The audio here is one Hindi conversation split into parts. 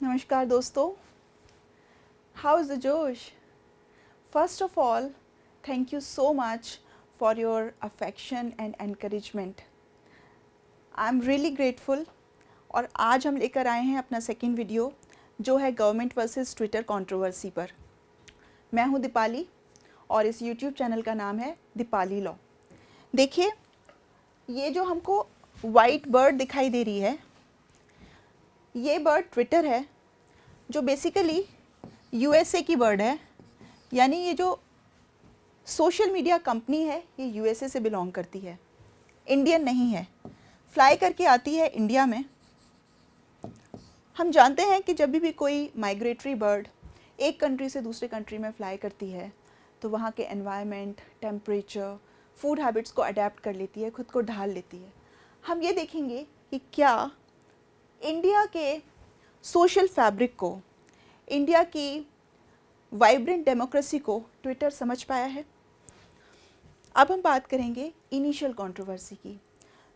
नमस्कार दोस्तों, how is the Josh? First of all, thank you so much for your affection and encouragement. I'm really grateful और आज हम लेकर आए हैं अपना सेकंड वीडियो जो है गवर्नमेंट वर्सेस ट्विटर कंट्रोवर्सी पर। मैं हूं दीपाली और इस यूट्यूब चैनल का नाम है दीपाली लॉ। देखिए, ये जो हमको वाइट बर्ड दिखाई दे रही है, ये बर्ड ट्विटर है जो बेसिकली यूएसए की बर्ड है। यानी ये जो सोशल मीडिया कंपनी है ये यूएसए से बिलोंग करती है, इंडियन नहीं है। फ्लाई करके आती है इंडिया में। हम जानते हैं कि जब भी कोई माइग्रेटरी बर्ड एक कंट्री से दूसरे कंट्री में फ्लाई करती है तो वहाँ के एनवायरनमेंट, टेम्परेचर, फूड हैबिट्स को अडेप्ट कर लेती है, खुद को ढाल लेती है। हम ये देखेंगे कि क्या इंडिया के सोशल फैब्रिक को, इंडिया की वाइब्रेंट डेमोक्रेसी को ट्विटर समझ पाया है। अब हम बात करेंगे इनिशियल कंट्रोवर्सी की।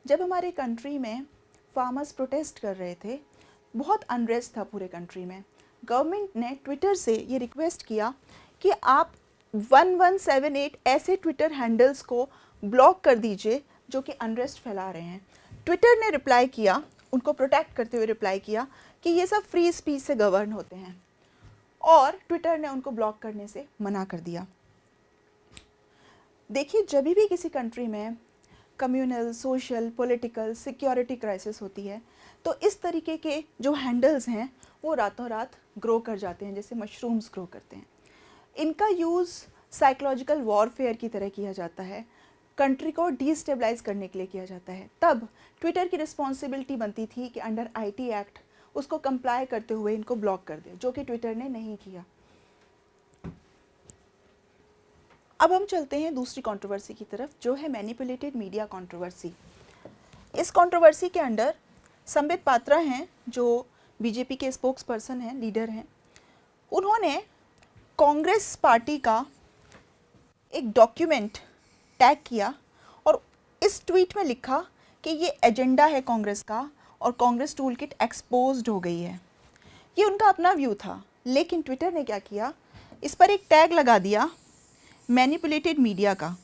जब हमारे कंट्री में फार्मर्स प्रोटेस्ट कर रहे थे, बहुत अनरेस्ट था पूरे कंट्री में, गवर्नमेंट ने ट्विटर से ये रिक्वेस्ट किया कि आप 1178 ऐसे ट्विटर हैंडल्स को ब्लॉक कर दीजिए जो कि अनरेस्ट फैला रहे हैं। ट्विटर ने रिप्लाई किया, उनको प्रोटेक्ट करते हुए रिप्लाई किया कि ये सब फ्री स्पीच से गवर्न होते हैं, और ट्विटर ने उनको ब्लॉक करने से मना कर दिया। देखिए, जब भी किसी कंट्री में communal, social, political, security crisis होती है तो इस तरीके के जो हैंडल्स हैं वो रातों रात ग्रो कर जाते हैं, जैसे मशरूम्स ग्रो करते हैं। इनका यूज़ साइकोलॉजिकल वॉरफेयर की तरह किया जाता है, कंट्री को डिस्टेबलाइज करने के लिए किया जाता है। तब ट्विटर की रिस्पॉन्सिबिलिटी बनती थी कि अंडर आईटी एक्ट उसको कंप्लाई करते हुए इनको ब्लॉक कर दे, जो कि ट्विटर ने नहीं किया। अब हम चलते हैं दूसरी कंट्रोवर्सी की तरफ, जो है मैनिपुलेटेड मीडिया कंट्रोवर्सी। इस कंट्रोवर्सी के अंदर संबित पात्रा हैं, जो बीजेपी के स्पोक्स पर्सन हैं, लीडर हैं। उन्होंने कांग्रेस पार्टी का एक डॉक्यूमेंट टैग किया और इस ट्वीट में लिखा कि ये एजेंडा है कांग्रेस का और कांग्रेस टूल किट एक्सपोज्ड हो गई है। ये उनका अपना व्यू था, लेकिन ट्विटर ने क्या किया, इस पर एक टैग लगा दिया मैनिपुलेटेड मीडिया का।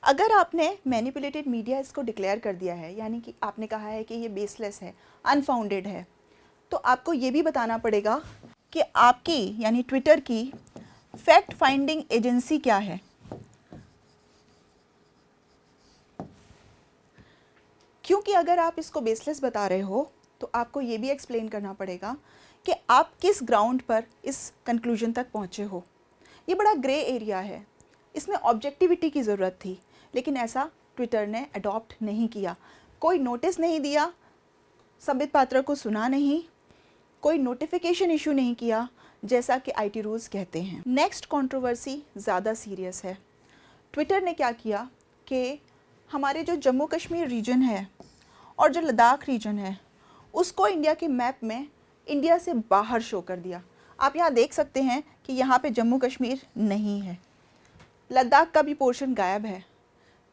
अगर आपने मैनिपुलेटेड मीडिया इसको डिक्लेयर कर दिया है, यानी कि आपने कहा है कि ये बेसलेस है, अनफाउंडेड है, तो आपको ये भी बताना पड़ेगा कि आपकी यानी ट्विटर की फैक्ट फाइंडिंग एजेंसी क्या है। क्योंकि अगर आप इसको बेसलेस बता रहे हो तो आपको ये भी एक्सप्लेन करना पड़ेगा कि आप किस ग्राउंड पर इस कंक्लूजन तक पहुँचे हो। ये बड़ा ग्रे एरिया है, इसमें ऑब्जेक्टिविटी की ज़रूरत थी, लेकिन ऐसा ट्विटर ने अडॉप्ट नहीं किया। कोई नोटिस नहीं दिया, संबित पात्रा को सुना नहीं, कोई नोटिफिकेशन इशू नहीं किया, जैसा कि आईटी रूल्स कहते हैं। नेक्स्ट कंट्रोवर्सी ज़्यादा सीरियस है। ट्विटर ने क्या किया कि हमारे जो जम्मू कश्मीर रीजन है और जो लद्दाख रीजन है उसको इंडिया के मैप में इंडिया से बाहर शो कर दिया। आप यहाँ देख सकते हैं कि यहाँ पे जम्मू कश्मीर नहीं है, लद्दाख का भी पोर्शन गायब है।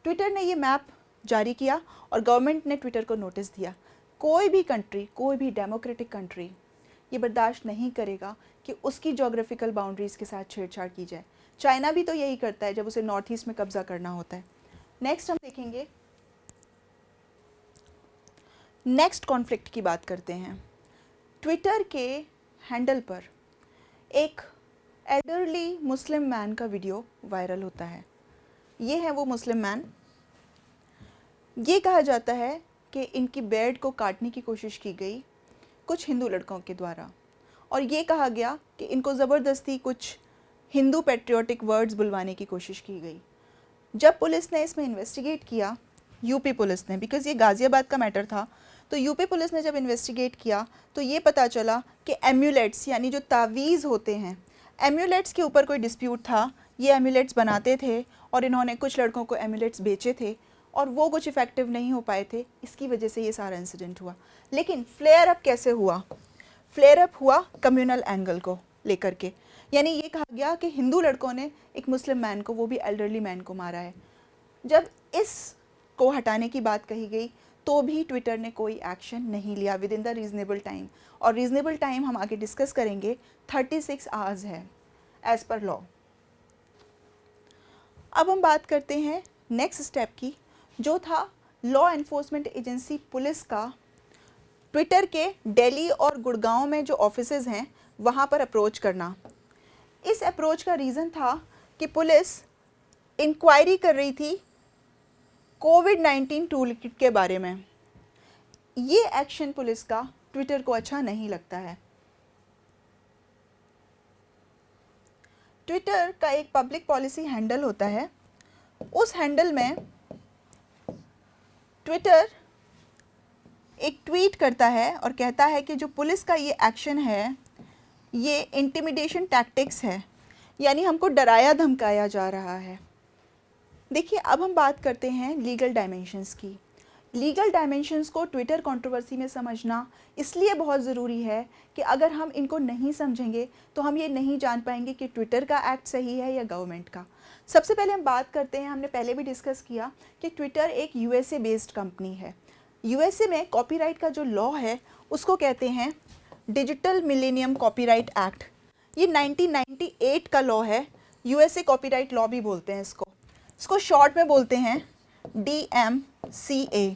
ट्विटर ने ये मैप जारी किया और गवर्नमेंट ने ट्विटर को नोटिस दिया। कोई भी कंट्री, कोई भी डेमोक्रेटिक कंट्री ये बर्दाश्त नहीं करेगा कि उसकी जोग्राफिकल बाउंड्रीज़ के साथ छेड़छाड़ की जाए। चाइना भी तो यही करता है जब उसे नॉर्थ ईस्ट में कब्जा करना होता है। नेक्स्ट हम देखेंगे, नेक्स्ट कॉन्फ्लिक्ट की बात करते हैं। ट्विटर के हैंडल पर एक एल्डरली मुस्लिम मैन का वीडियो वायरल होता है। ये है वो मुस्लिम मैन। ये कहा जाता है कि इनकी बेड को काटने की कोशिश की गई कुछ हिंदू लड़कों के द्वारा, और ये कहा गया कि इनको ज़बरदस्ती कुछ हिंदू पैट्रियोटिक वर्ड्स बुलवाने की कोशिश की गई। जब पुलिस ने इसमें इन्वेस्टिगेट किया, यूपी पुलिस ने, बिकॉज़ ये गाज़ियाबाद का मैटर था, तो यूपी पुलिस ने जब इन्वेस्टिगेट किया तो ये पता चला कि एम्यूलेट्स यानी जो तावीज़ होते हैं, एम्यूलेट्स के ऊपर कोई डिस्प्यूट था। ये एम्यूलेट्स बनाते थे और इन्होंने कुछ लड़कों को एम्यूलेट्स बेचे थे और वो कुछ इफ़ेक्टिव नहीं हो पाए थे, इसकी वजह से ये सारा इंसिडेंट हुआ। लेकिन फ्लेयर अप कैसे हुआ? फ्लेयर अप हुआ कम्युनल एंगल को लेकर के, यानी ये कहा गया कि हिंदू लड़कों ने एक मुस्लिम मैन को, वो भी एल्डरली मैन को मारा है। जब इस को हटाने की बात कही गई तो भी ट्विटर ने कोई एक्शन नहीं लिया with in the reasonable time, और रीज़नेबल टाइम हम आगे डिस्कस करेंगे 36 आवर्स है एज़ पर लॉ। अब हम बात करते हैं नेक्स्ट स्टेप की, जो था लॉ एनफोर्समेंट एजेंसी पुलिस का ट्विटर के दिल्ली और गुड़गांव में जो ऑफिसेज़ हैं वहाँ पर अप्रोच करना। इस अप्रोच का रीज़न था कि पुलिस इंक्वायरी कर रही थी कोविड-19 टूल किट के बारे में। ये एक्शन पुलिस का ट्विटर को अच्छा नहीं लगता है। ट्विटर का एक पब्लिक पॉलिसी हैंडल होता है, उस हैंडल में ट्विटर एक ट्वीट करता है और कहता है कि जो पुलिस का ये एक्शन है ये इंटिमिडेशन टैक्टिक्स है, यानी हमको डराया धमकाया जा रहा है। देखिए, अब हम बात करते हैं लीगल डायमेंशंस की। लीगल डायमेंशंस को ट्विटर कंट्रोवर्सी में समझना इसलिए बहुत ज़रूरी है कि अगर हम इनको नहीं समझेंगे तो हम ये नहीं जान पाएंगे कि ट्विटर का एक्ट सही है या गवर्नमेंट का। सबसे पहले हम बात करते हैं, हमने पहले भी डिस्कस किया कि ट्विटर एक यूएसए बेस्ड कंपनी है। यूएसए में कॉपीराइट का जो लॉ है उसको कहते हैं डिजिटल मिलेनियम कॉपीराइट एक्ट। ये 1998 का लॉ है, यूएसए कॉपीराइट लॉ भी बोलते हैं इसको शॉर्ट में बोलते हैं DMCA,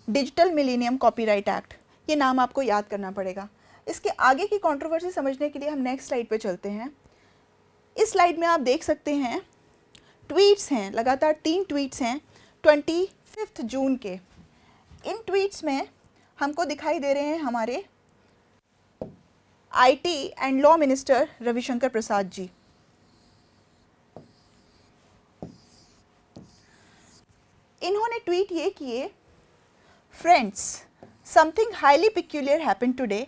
digital millennium copyright act. ये नाम आपको याद करना पड़ेगा। इसके आगे की कंट्रोवर्सी समझने के लिए हम नेक्स्ट स्लाइड पे चलते हैं। इस स्लाइड में आप देख सकते हैं ट्वीट्स हैं, लगातार 3 ट्वीट्स हैं 25 जून के। इन ट्वीट्स में हमको दिखाई दे रहे हैं हमारे IT and law minister Ravishankar Prasad ji. इन्होंने ट्वीट ये किए, friends, something highly peculiar happened today.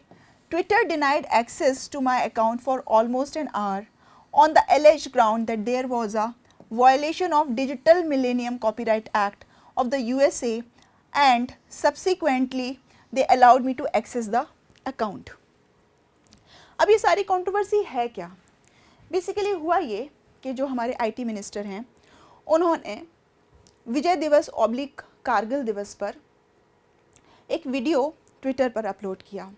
Twitter denied access to my account for almost an hour on the alleged ground that there was a violation of Digital Millennium Copyright Act of the USA and subsequently they allowed me to access the account. अब ये सारी कंट्रोवर्सी है क्या? बेसिकली हुआ ये कि जो हमारे IT मिनिस्टर हैं उन्होंने विजय दिवस ऑब्लिक कारगिल दिवस पर एक वीडियो ट्विटर पर अपलोड किया।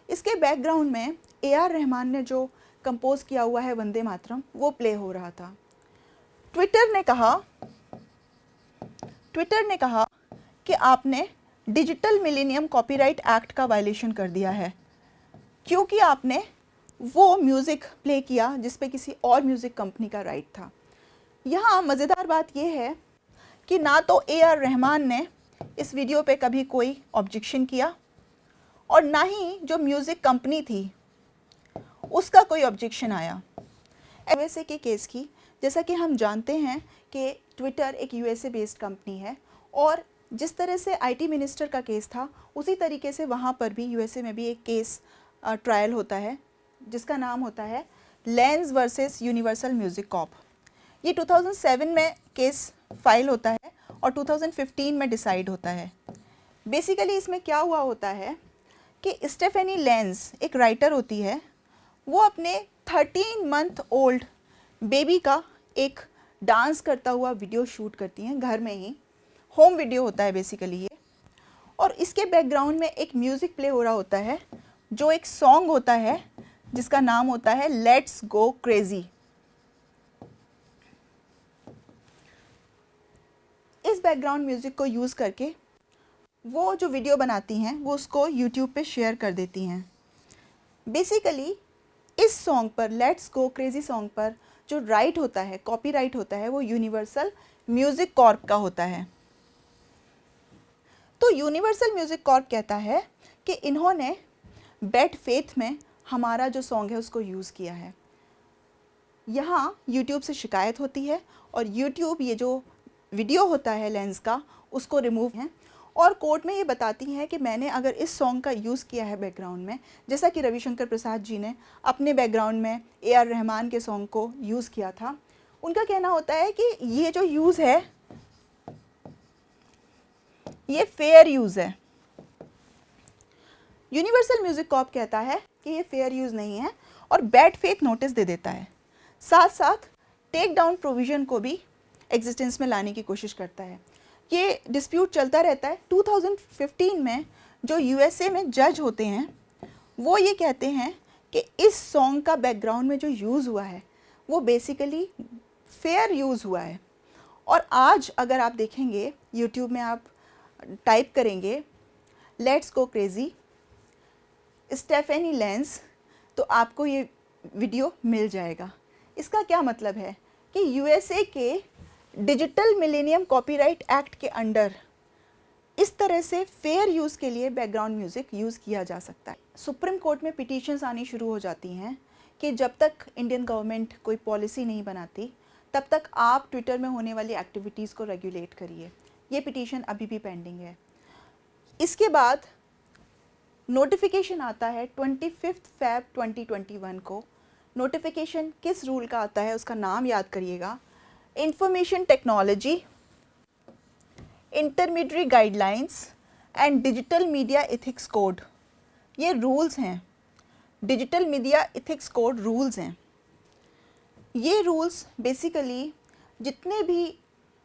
इसके बैकग्राउंड में AR रहमान ने जो कंपोज किया हुआ है वंदे मातरम वो प्ले हो रहा था। ट्विटर ने कहा कि आपने डिजिटल मिलेनियम कॉपीराइट एक्ट का वायलेशन कर दिया है क्योंकि आपने वो म्यूज़िक प्ले किया जिस पे किसी और म्यूज़िक कंपनी का राइट था। यहाँ मज़ेदार बात यह है कि ना तो AR रहमान ने इस वीडियो पे कभी कोई ऑब्जेक्शन किया और ना ही जो म्यूज़िक कंपनी थी उसका कोई ऑब्जेक्शन आया। USA के केस की, जैसा कि हम जानते हैं कि ट्विटर एक USA बेस्ड कंपनी है और जिस तरह से IT मिनिस्टर का केस था उसी तरीके से वहाँ पर भी USA में भी एक केस ट्रायल होता है जिसका नाम होता है lens versus universal music Corp. ये 2007 में केस फाइल होता है और 2015 में डिसाइड होता है। बेसिकली इसमें क्या हुआ होता है कि स्टेफेनी लेंस एक राइटर होती है, वो अपने 13 मंथ ओल्ड बेबी का एक डांस करता हुआ वीडियो शूट करती हैं घर में ही, होम वीडियो होता है बेसिकली ये, और इसके बैकग्राउंड में एक म्यूज़िक प्ले हो रहा होता है जो एक सॉन्ग होता है जिसका नाम होता है लेट्स गो क्रेजी। इस बैकग्राउंड म्यूज़िक को यूज़ करके वो जो वीडियो बनाती हैं वो उसको यूट्यूब पे शेयर कर देती हैं। बेसिकली इस सॉन्ग पर, लेट्स गो क्रेजी सॉन्ग पर जो राइट होता है, कॉपीराइट होता है, वो यूनिवर्सल म्यूज़िक कॉर्प का होता है। तो यूनिवर्सल म्यूज़िक कॉर्प कहता है कि इन्होंने बैड फेथ में हमारा जो सॉन्ग है उसको यूज़ किया है। यहाँ यूट्यूब से शिकायत होती है और यूट्यूब ये जो वीडियो होता है लेंस का उसको रिमूव है और कोर्ट में ये बताती हैं कि मैंने अगर इस सॉन्ग का यूज़ किया है बैकग्राउंड में, जैसा कि रविशंकर प्रसाद जी ने अपने बैकग्राउंड में AR रहमान के सॉन्ग को यूज़ किया था, उनका कहना होता है कि ये जो यूज़ है ये फेयर यूज़ है। यूनिवर्सल म्यूज़िक कॉर्प कहता है कि ये फेयर यूज़ नहीं है और बैड फेथ नोटिस दे देता है, साथ साथ टेक डाउन प्रोविज़न को भी एग्जिस्टेंस में लाने की कोशिश करता है। ये डिस्प्यूट चलता रहता है। 2015 में जो यूएसए में जज होते हैं वो ये कहते हैं कि इस सॉन्ग का बैकग्राउंड में जो यूज़ हुआ है वो बेसिकली फेयर यूज़ हुआ है। और आज अगर आप देखेंगे यूट्यूब में, आप टाइप करेंगे लेट्स गो क्रेज़ी स्टेफेनी लेंस, तो आपको ये वीडियो मिल जाएगा। इसका क्या मतलब है कि यूएसए के डिजिटल मिलेनियम कॉपीराइट एक्ट के अंडर इस तरह से फेयर यूज़ के लिए बैकग्राउंड म्यूज़िक यूज़ किया जा सकता है। सुप्रीम कोर्ट में पिटीशंस आनी शुरू हो जाती हैं कि जब तक इंडियन गवर्नमेंट कोई पॉलिसी नहीं बनाती तब तक आप ट्विटर में होने वाली एक्टिविटीज़ को रेगुलेट करिए। ये पिटीशन अभी भी पेंडिंग है। इसके बाद नोटिफिकेशन आता है 25 फ़रवरी 2021 को। नोटिफिकेशन किस रूल का आता है उसका नाम याद करिएगा, information technology intermediate guidelines and digital media ethics code. ये रूल्स हैं, digital media ethics code rules हैं। ये रूल्स बेसिकली जितने भी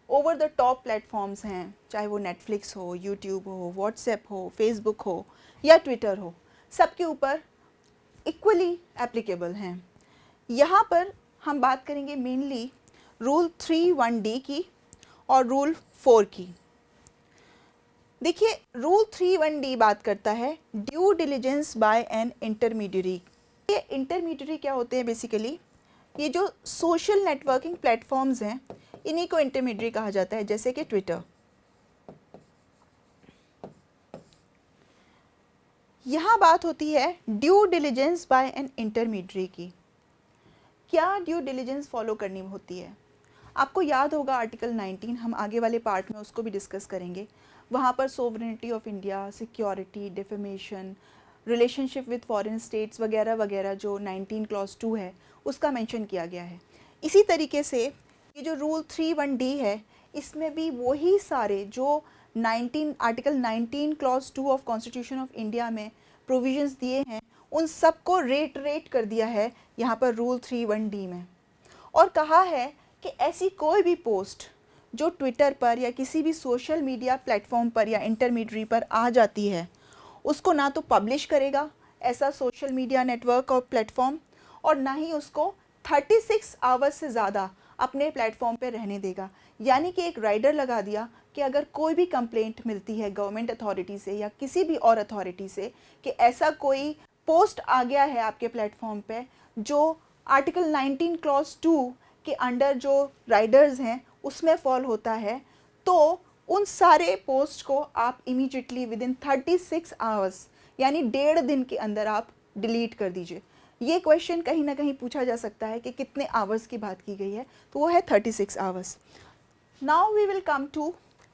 ओवर द टॉप प्लेटफॉर्म्स हैं, चाहे वो नेटफ्लिक्स हो, यूट्यूब हो, व्हाट्सएप हो, फेसबुक हो या ट्विटर हो, सबके ऊपर इक्वली एप्लीकेबल हैं। यहाँ पर हम बात करेंगे मेनली रूल 3(1)D की और रूल 4 की। देखिए रूल 3(1)D बात करता है due diligence by an intermediary. ये इंटरमीडियरी क्या होते हैं बेसिकली, ये जो सोशल नेटवर्किंग प्लेटफॉर्म्स हैं इन्हीं को इंटरमीडियरी कहा जाता है, जैसे कि ट्विटर। यहाँ बात होती है due diligence by an intermediary की। क्या ड्यू डिलिजेंस फॉलो करनी होती है? आपको याद होगा आर्टिकल 19, हम आगे वाले पार्ट में उसको भी डिस्कस करेंगे। वहाँ पर sovereignty of India, security, defamation, relationship with foreign states वगैरह वगैरह जो 19 क्लॉज 2 है उसका मेंशन किया गया है। इसी तरीके से ये जो रूल 3(1)D है इसमें भी वही सारे जो article 19 clause 2 of constitution of India में प्रोविजंस दिए हैं उन सबको रेट कर दिया है यहाँ पर रूल 3(1)D में। और कहा है कि ऐसी कोई भी पोस्ट जो ट्विटर पर या किसी भी सोशल मीडिया प्लेटफॉर्म पर या इंटरमीडियरी पर आ जाती है उसको ना तो पब्लिश करेगा ऐसा सोशल मीडिया नेटवर्क और प्लेटफॉर्म, और ना ही उसको 36 आवर्स से ज़्यादा अपने प्लेटफॉर्म पे रहने देगा। यानी कि एक राइडर लगा दिया कि अगर कोई भी कंप्लेंट मिलती है गवर्नमेंट अथॉरिटी से या किसी भी और अथॉरिटी से कि ऐसा कोई पोस्ट आ गया है आपके प्लेटफॉर्म पे जो आर्टिकल 19 क्लॉज 2 के अंडर जो राइडर्स हैं उसमें फॉल होता है, तो उन सारे पोस्ट को आप इमीडिएटली विदिन 36 आवर्स यानी 1.5 दिन के अंदर आप डिलीट कर दीजिए। ये क्वेश्चन कहीं ना कहीं पूछा जा सकता है कि कितने आवर्स की बात की गई है, तो वो है 36 hours. Now we will come to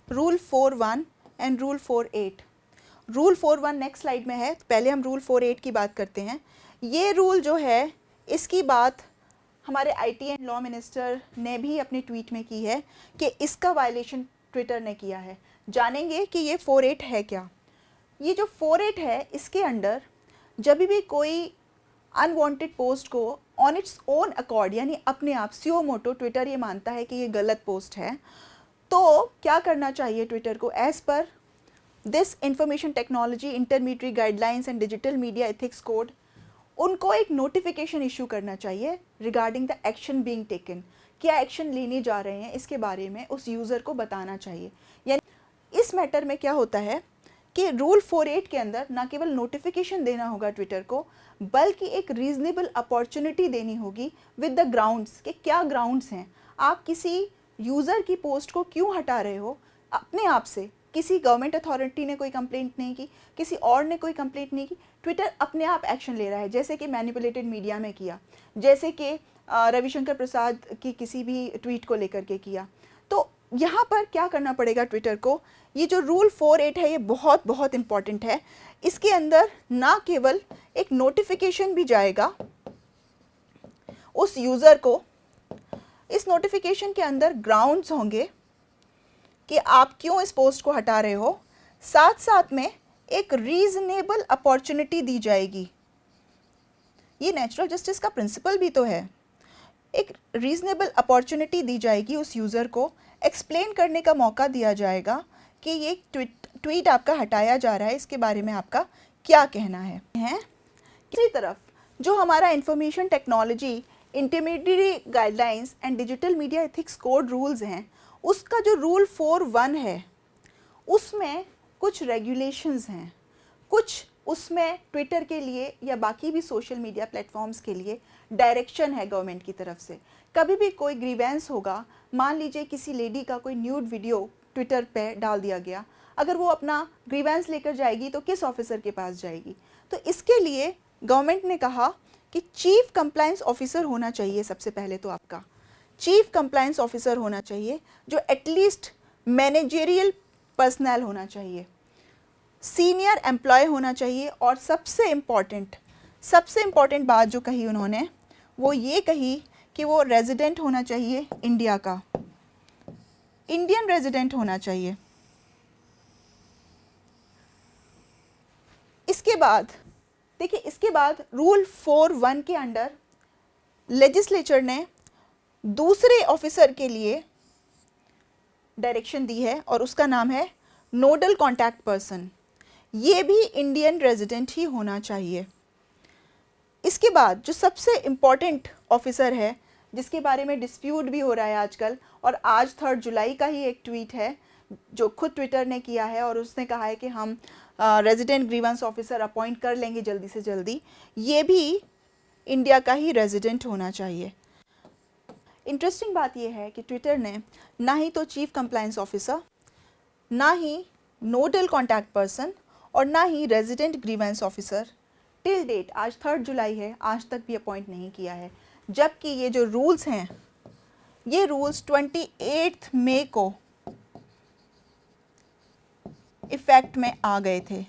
rule 4(1) and rule 4(8). Rule 4(1) next slide में है, पहले हम रूल 4(8) की बात करते हैं। ये रूल जो है इसकी बात हमारे आईटी एंड लॉ मिनिस्टर ने भी अपने ट्वीट में की है कि इसका वायलेशन ट्विटर ने किया है। जानेंगे कि ये 4(8) है क्या। ये जो 4(8) है इसके अंडर जब भी कोई अनवांटेड पोस्ट को ऑन इट्स ओन अकॉर्ड यानी अपने आप सियो मोटो ट्विटर ये मानता है कि ये गलत पोस्ट है, तो क्या करना चाहिए ट्विटर को? एज पर this information technology intermediate guidelines and digital media ethics code, उनको एक नोटिफिकेशन इशू करना चाहिए regarding the action being taken. क्या एक्शन लेने जा रहे हैं इसके बारे में उस यूज़र को बताना चाहिए। यानी इस मैटर में क्या होता है कि रूल 4(8) के अंदर ना केवल नोटिफिकेशन देना होगा ट्विटर को, बल्कि एक रीजनेबल अपॉर्चुनिटी देनी होगी विद द ग्राउंड्स, कि क्या ग्राउंड्स हैं, आप किसी यूज़र की पोस्ट को क्यों हटा रहे हो अपने आप से। किसी गवर्नमेंट अथॉरिटी ने कोई कंप्लेंट नहीं की, किसी और ने कोई कंप्लेंट नहीं की, ट्विटर अपने आप एक्शन ले रहा है, जैसे कि मैनिपुलेटेड मीडिया में किया, जैसे कि रविशंकर प्रसाद की किसी भी ट्वीट को लेकर के किया। तो यहाँ पर क्या करना पड़ेगा ट्विटर को, ये जो रूल 4(8) है ये बहुत बहुत इम्पॉर्टेंट है। इसके अंदर ना केवल एक नोटिफिकेशन भी जाएगा उस यूज़र को, इस नोटिफिकेशन के अंदर ग्राउंड्स होंगे कि आप क्यों इस पोस्ट को हटा रहे हो, साथ साथ में एक रीजनेबल अपॉर्चुनिटी दी जाएगी। ये नेचुरल जस्टिस का प्रिंसिपल भी तो है। एक रीजनेबल अपॉर्चुनिटी दी जाएगी उस यूज़र को एक्सप्लेन करने का मौका दिया जाएगा कि ये ट्वीट आपका हटाया जा रहा है, इसके बारे में आपका क्या कहना है। दूसरी तरफ जो हमारा information technology intermediate guidelines and digital media ethics code rules हैं, उसका जो रूल 4.1 है उसमें कुछ रेगुलेशंस हैं, कुछ उसमें ट्विटर के लिए या बाकी भी सोशल मीडिया प्लेटफॉर्म्स के लिए डायरेक्शन है गवर्नमेंट की तरफ से। कभी भी कोई ग्रीवेंस होगा, मान लीजिए किसी लेडी का कोई न्यूड वीडियो ट्विटर पे डाल दिया गया, अगर वो अपना ग्रीवेंस लेकर जाएगी तो किस ऑफिसर के पास जाएगी? तो इसके लिए गवर्नमेंट ने कहा कि चीफ कंप्लायंस ऑफिसर होना चाहिए। सबसे पहले तो आपका चीफ कंप्लायंस ऑफिसर होना चाहिए जो एटलीस्ट मैनेजेरियल पर्सनल होना चाहिए, सीनियर एम्प्लॉय होना चाहिए। और सबसे इम्पॉर्टेंट बात जो कही उन्होंने वो ये कही कि वो रेजिडेंट होना चाहिए इंडिया का, इंडियन रेजिडेंट होना चाहिए। इसके बाद देखिए, इसके बाद रूल 4.1 के अंडर लेजिस्लेचर ने दूसरे ऑफिसर के लिए डायरेक्शन दी है और उसका नाम है नोडल कॉन्टैक्ट पर्सन। ये भी इंडियन रेजिडेंट ही होना चाहिए। इसके बाद जो सबसे इम्पॉर्टेंट ऑफिसर है जिसके बारे में डिस्प्यूट भी हो रहा है आजकल, और आज 3 जुलाई का ही एक ट्वीट है जो खुद ट्विटर ने किया है और उसने कहा है कि हम रेजिडेंट ग्रीवेंस ऑफिसर अपॉइंट कर लेंगे जल्दी से जल्दी, ये भी इंडिया का ही रेजिडेंट होना चाहिए। इंटरेस्टिंग बात यह है कि ट्विटर ने ना ही तो चीफ कंप्लायंस ऑफिसर, ना ही नोडल कॉन्टैक्ट पर्सन और ना ही resident grievance officer till date, आज 3 जुलाई है, आज तक भी अपॉइंट नहीं किया है। जबकि ये जो रूल्स हैं, ये रूल्स 28 मई को इफेक्ट में आ गए थे।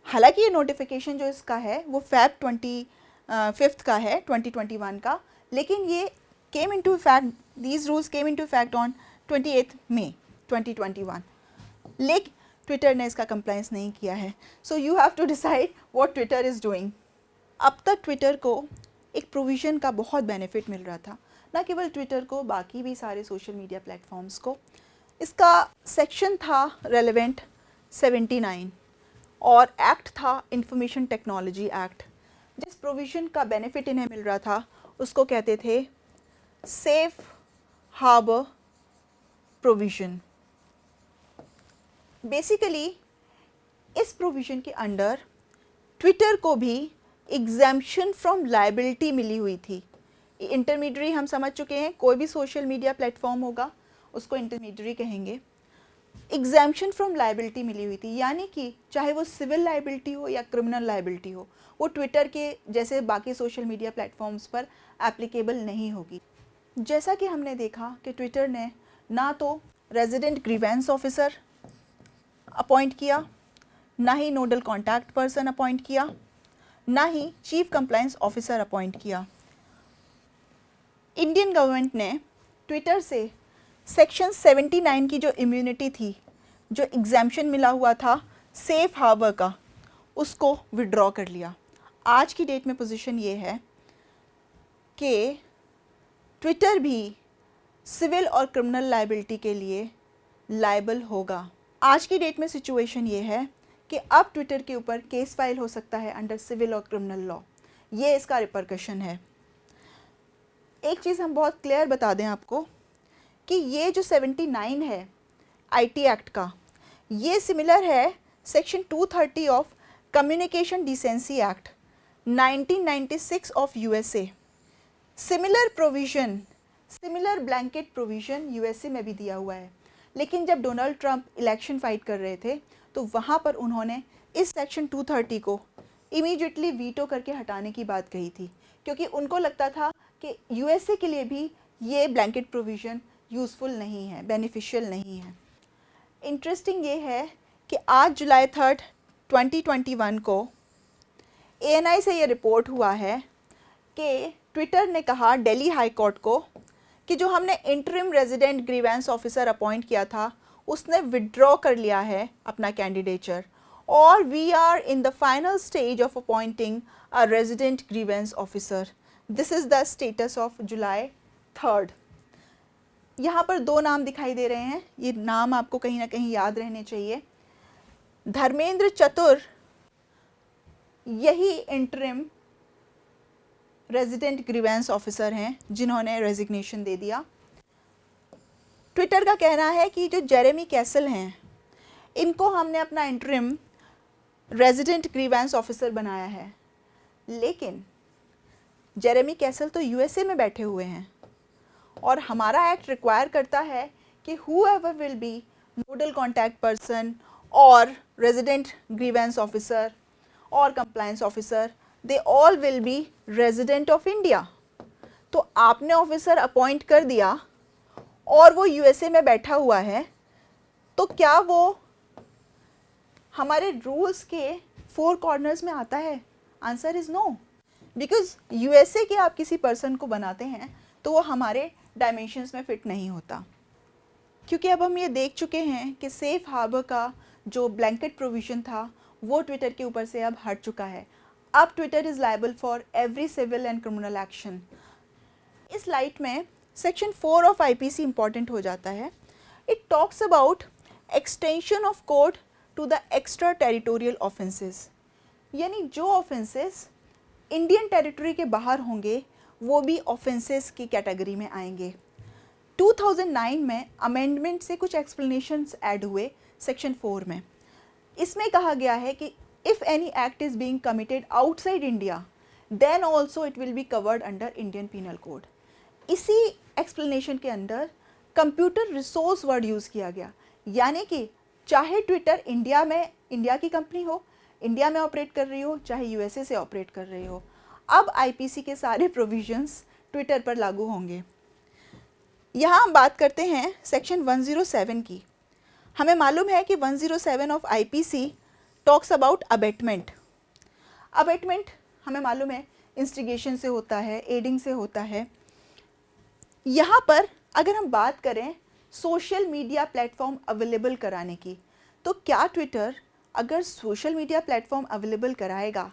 हालांकि ये नोटिफिकेशन जो इसका है वो Feb 25 का है 2021 का, लेकिन ये came into effect, these rules came into effect on 28 May 2021। लेकिन ट्विटर ने इसका कंप्लायंस नहीं किया है। So you have to decide what Twitter is doing. अब तक ट्विटर को एक प्रोविज़न का बहुत बेनिफिट मिल रहा था, ना केवल ट्विटर को, बाकी भी सारे सोशल मीडिया प्लेटफॉर्म्स को। इसका सेक्शन था रेलेवेंट 79 और एक्ट था इंफॉर्मेशन टेक्नोलॉजी एक्ट। जिस प्रोविज़न का बेनिफिट इन्हें मिल रहा था उसको कहते थे सेफ हार्बर प्रोविज़न। बेसिकली इस प्रोविज़न के अंडर ट्विटर को भी एग्जेम्पशन फ्रॉम लायबिलिटी मिली हुई थी। इंटरमीडियरी हम समझ चुके हैं, कोई भी सोशल मीडिया प्लेटफॉर्म होगा उसको इंटरमीडियरी कहेंगे। एग्जेम्पशन फ्रॉम लायबिलिटी मिली हुई थी, यानी कि चाहे वो सिविल लायबिलिटी हो या क्रिमिनल लायबिलिटी हो, वो ट्विटर के जैसे बाकी सोशल मीडिया प्लेटफॉर्म्स पर एप्लीकेबल नहीं होगी। जैसा कि हमने देखा कि ट्विटर ने ना तो रेजिडेंट ग्रीवेंस ऑफिसर अपॉइंट किया, ना ही नोडल कॉन्टैक्ट पर्सन अपॉइंट किया, ना ही चीफ कंप्लायंस ऑफिसर अपॉइंट किया। इंडियन गवर्नमेंट ने ट्विटर से सेक्शन 79 की जो इम्यूनिटी थी, जो एग्जेम्पशन मिला हुआ था सेफ हार्बर का, उसको विड्रॉ कर लिया। आज की डेट में पोजीशन ये है कि ट्विटर भी सिविल और क्रिमिनल लायबिलिटी के लिए लायबल होगा। आज की डेट में सिचुएशन ये है कि अब ट्विटर के ऊपर केस फाइल हो सकता है अंडर सिविल और क्रिमिनल लॉ। ये इसका रिपरकशन है। एक चीज़ हम बहुत क्लियर बता दें आपको कि ये जो 79 है आईटी एक्ट का, ये सिमिलर है section 230 of communication decency act 1996 of USA. Similar provision, similar blanket provision USA में भी दिया हुआ है। लेकिन जब डोनाल्ड ट्रंप इलेक्शन फाइट कर रहे थे तो वहाँ पर उन्होंने इस सेक्शन 230 को इमीडिएटली वीटो करके हटाने की बात कही थी, क्योंकि उनको लगता था कि यूएसए के लिए भी ये ब्लैंकेट प्रोविज़न यूज़फुल नहीं है, बेनिफिशियल नहीं है। इंटरेस्टिंग ये है कि आज जुलाई 3, 2021 को एएनआई से ये रिपोर्ट हुआ है कि ट्विटर ने कहा दिल्ली हाई कोर्ट को कि जो हमने interim resident grievance officer appoint किया था उसने विड्रॉ कर लिया है अपना कैंडिडेचर, और we are in the final stage of appointing a resident grievance officer. This is the status of July 3। यहाँ पर दो नाम दिखाई दे रहे हैं, ये नाम आपको कहीं ना कहीं याद रहने चाहिए। धर्मेंद्र चतुर यही इंटरिम रेजिडेंट ग्रीवेंस ऑफिसर हैं जिन्होंने रेजिग्नेशन दे दिया। ट्विटर का कहना है कि जो जेरेमी कैसल हैं इनको हमने अपना इंटरिम रेजिडेंट ग्रीवेंस ऑफिसर बनाया है, लेकिन जेरेमी कैसल तो यूएसए में बैठे हुए हैं और हमारा एक्ट रिक्वायर करता है कि whoever will be nodal contact person or resident grievance officer or compliance officer, they all will be resident of India। तो आपने ऑफिसर अपॉइंट कर दिया और वो यूएसए में बैठा हुआ है, तो क्या वो हमारे रूल्स के फोर कॉर्नर्स में आता है? Answer is no, because USA के आप किसी पर्सन को बनाते हैं तो वो हमारे डायमेंशंस में फिट नहीं होता। क्योंकि अब हम ये देख चुके हैं कि सेफ हार्बर का जो ब्लैंकेट प्रोविज़न था वो ट्विटर के ऊपर से अब हट चुका है। अब Twitter is liable for every civil and criminal action. इस लाइट में सेक्शन 4 ऑफ आईपीसी इंपॉर्टेंट हो जाता है। It talks about extension of code to the extra territorial offences, यानी जो ऑफेंसेस इंडियन टेरिटरी के बाहर होंगे वो भी ऑफेंसेस की कैटेगरी में आएंगे। 2009 में अमेंडमेंट से कुछ एक्सप्लेनेशंस ऐड हुए सेक्शन 4 में। इसमें कहा गया है कि if any act is being committed outside India then also it will be covered under Indian penal code. इसी एक्सप्लेनेशन के अंदर कंप्यूटर रिसोर्स वर्ड यूज़ किया गया, यानी कि चाहे ट्विटर इंडिया की कंपनी हो, इंडिया में ऑपरेट कर रही हो, चाहे यूएसए से ऑपरेट कर रही हो, अब आईपीसी के सारे प्रोविजंस ट्विटर पर लागू होंगे। यहाँ हम बात करते हैं सेक्शन 107 की। हमें मालूम है कि 107 of IPC talks about abetment. Abetment हमें मालूम है इंस्टिगेशन से होता है, एडिंग से होता है। यहाँ पर अगर हम बात करें सोशल मीडिया प्लेटफॉर्म अवेलेबल कराने की, तो क्या ट्विटर अगर सोशल मीडिया प्लेटफॉर्म अवेलेबल कराएगा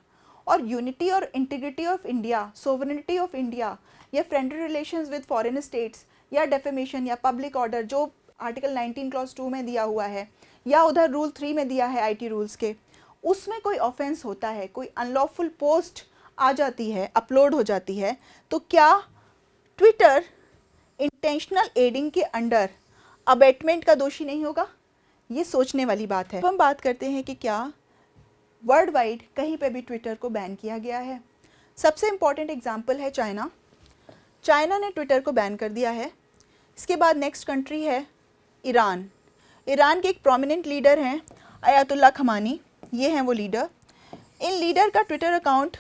और यूनिटी और integrity of India, sovereignty of India या friendly relations with foreign states या डेफेमेशन या पब्लिक ऑर्डर जो आर्टिकल 19 क्लॉज 2 में दिया हुआ है या उधर रूल 3 में दिया है आईटी रूल्स के, उसमें कोई ऑफेंस होता है, कोई अनलॉफुल पोस्ट आ जाती है, अपलोड हो जाती है, तो क्या ट्विटर इंटेंशनल एडिंग के अंडर अबेटमेंट का दोषी नहीं होगा? ये सोचने वाली बात है। अब हम बात करते हैं कि क्या वर्ल्ड वाइड कहीं पे भी ट्विटर को बैन किया गया है। सबसे इम्पॉर्टेंट एग्जांपल है चाइना। चाइना ने ट्विटर को बैन कर दिया है। इसके बाद नेक्स्ट कंट्री है ईरान। ईरान के एक प्रोमिनेंट लीडर हैं अयातुल्ला खमानी, ये हैं वो लीडर। इन लीडर का ट्विटर अकाउंट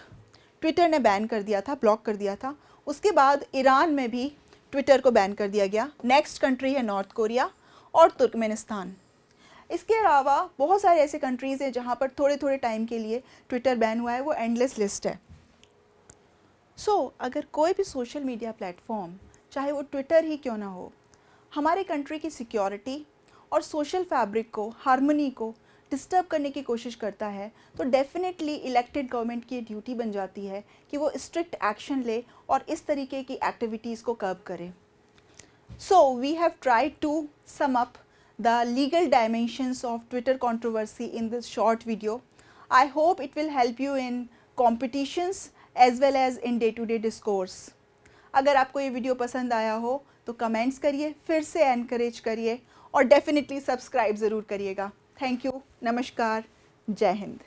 ट्विटर ने बैन कर दिया था, ब्लॉक कर दिया था। उसके बाद ईरान में भी ट्विटर को बैन कर दिया गया। नेक्स्ट कंट्री है नॉर्थ कोरिया और तुर्कमेनिस्तान। इसके अलावा बहुत सारे ऐसे कंट्रीज़ हैं जहाँ पर थोड़े थोड़े टाइम के लिए ट्विटर बैन हुआ है, वो एंडलेस लिस्ट है। अगर कोई भी सोशल मीडिया प्लेटफॉर्म, चाहे वो ट्विटर ही क्यों ना हो, हमारे कंट्री की सिक्योरिटी और सोशल फैब्रिक को, हार्मनी को डिस्टर्ब करने की कोशिश करता है, तो डेफिनेटली इलेक्टेड गवर्नमेंट की ड्यूटी बन जाती है कि वो स्ट्रिक्ट एक्शन ले और इस तरीके की एक्टिविटीज़ को कर्ब करे। We have tried to sum up the legal dimensions of Twitter controversy in this short video. I hope it will help you in competitions as well as in day-to-day discourse. अगर आपको ये वीडियो पसंद आया हो तो कमेंट्स करिए, फिर से एनकरेज करिए और डेफिनेटली सब्सक्राइब ज़रूर करिएगा। थैंक यू, नमस्कार, जय हिंद।